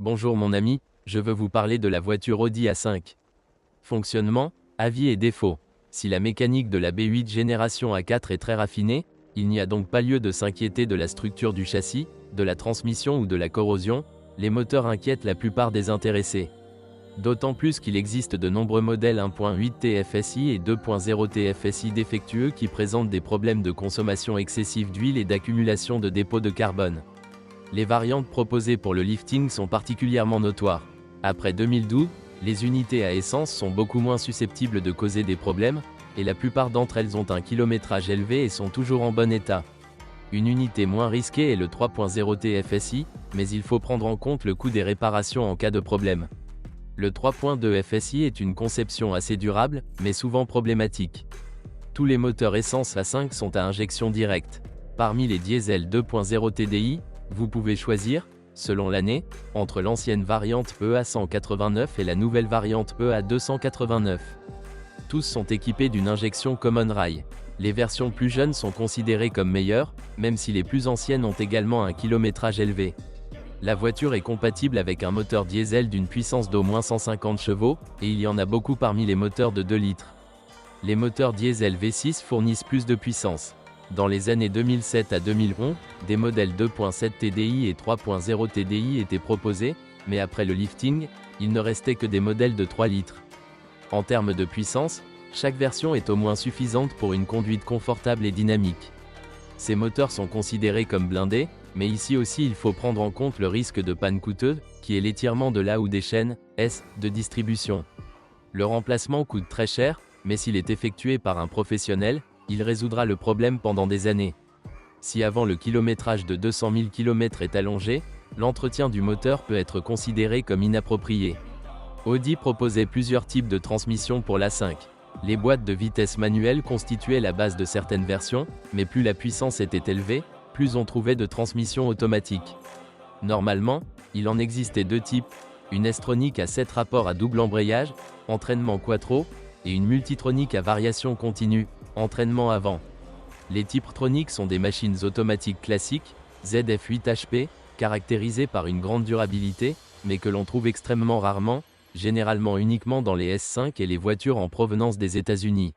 Bonjour mon ami, je veux vous parler de la voiture Audi A5. Fonctionnement, avis et défauts. Si la mécanique de la B8 génération A4 est très raffinée, il n'y a donc pas lieu de s'inquiéter de la structure du châssis, de la transmission ou de la corrosion, les moteurs inquiètent la plupart des intéressés. D'autant plus qu'il existe de nombreux modèles 1.8 TFSI et 2.0 TFSI défectueux qui présentent des problèmes de consommation excessive d'huile et d'accumulation de dépôts de carbone. Les variantes proposées pour le lifting sont particulièrement notoires. Après 2012, les unités à essence sont beaucoup moins susceptibles de causer des problèmes, et la plupart d'entre elles ont un kilométrage élevé et sont toujours en bon état. Une unité moins risquée est le 3.0 TFSI, mais il faut prendre en compte le coût des réparations en cas de problème. Le 3.2 FSI est une conception assez durable, mais souvent problématique. Tous les moteurs essence A5 sont à injection directe. Parmi les diesels 2.0 TDI, vous pouvez choisir, selon l'année, entre l'ancienne variante PEA 189 et la nouvelle variante PEA 289. Tous sont équipés d'une injection Common Rail. Les versions plus jeunes sont considérées comme meilleures, même si les plus anciennes ont également un kilométrage élevé. La voiture est compatible avec un moteur diesel d'une puissance d'au moins 150 chevaux, et il y en a beaucoup parmi les moteurs de 2 litres. Les moteurs diesel V6 fournissent plus de puissance. Dans les années 2007 à 2011, des modèles 2.7 TDI et 3.0 TDI étaient proposés, mais après le lifting, il ne restait que des modèles de 3 litres. En termes de puissance, chaque version est au moins suffisante pour une conduite confortable et dynamique. Ces moteurs sont considérés comme blindés, mais ici aussi il faut prendre en compte le risque de panne coûteuse, qui est l'étirement de la ou des chaînes de distribution. Le remplacement coûte très cher, mais s'il est effectué par un professionnel, il résoudra le problème pendant des années. Si avant le kilométrage de 200 000 km est allongé, l'entretien du moteur peut être considéré comme inapproprié. Audi proposait plusieurs types de transmissions pour l'A5. Les boîtes de vitesse manuelles constituaient la base de certaines versions, mais plus la puissance était élevée, plus on trouvait de transmissions automatiques. Normalement, il en existait deux types, une S-tronique à 7 rapports à double embrayage, entraînement quattro, et une multitronique à variation continue, entraînement avant. Les types troniques sont des machines automatiques classiques, ZF8HP, caractérisées par une grande durabilité, mais que l'on trouve extrêmement rarement, généralement uniquement dans les S5 et les voitures en provenance des États-Unis.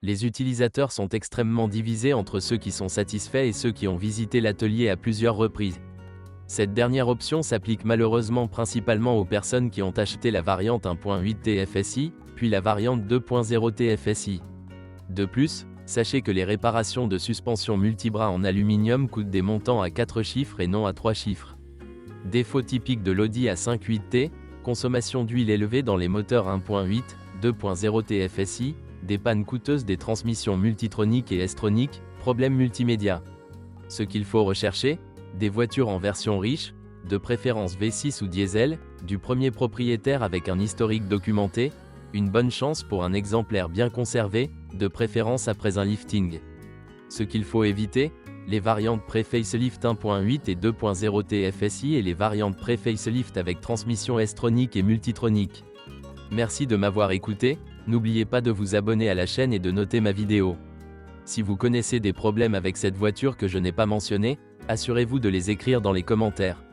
Les utilisateurs sont extrêmement divisés entre ceux qui sont satisfaits et ceux qui ont visité l'atelier à plusieurs reprises. Cette dernière option s'applique malheureusement principalement aux personnes qui ont acheté la variante 1.8 TFSI, puis la variante 2.0 TFSI. De plus, sachez que les réparations de suspension multibras en aluminium coûtent des montants à 4 chiffres et non à 3 chiffres. Défaut typique de l'Audi A5 8T, consommation d'huile élevée dans les moteurs 1.8, 2.0 TFSI, des pannes coûteuses des transmissions multitroniques et S-troniques, problèmes multimédia. Ce qu'il faut rechercher, des voitures en version riche, de préférence V6 ou diesel, du premier propriétaire avec un historique documenté, une bonne chance pour un exemplaire bien conservé, de préférence après un lifting. Ce qu'il faut éviter, les variantes pré-facelift 1.8 et 2.0 TFSI et les variantes pré-facelift avec transmission S-tronique et multitronique. Merci de m'avoir écouté, n'oubliez pas de vous abonner à la chaîne et de noter ma vidéo. Si vous connaissez des problèmes avec cette voiture que je n'ai pas mentionné, assurez-vous de les écrire dans les commentaires.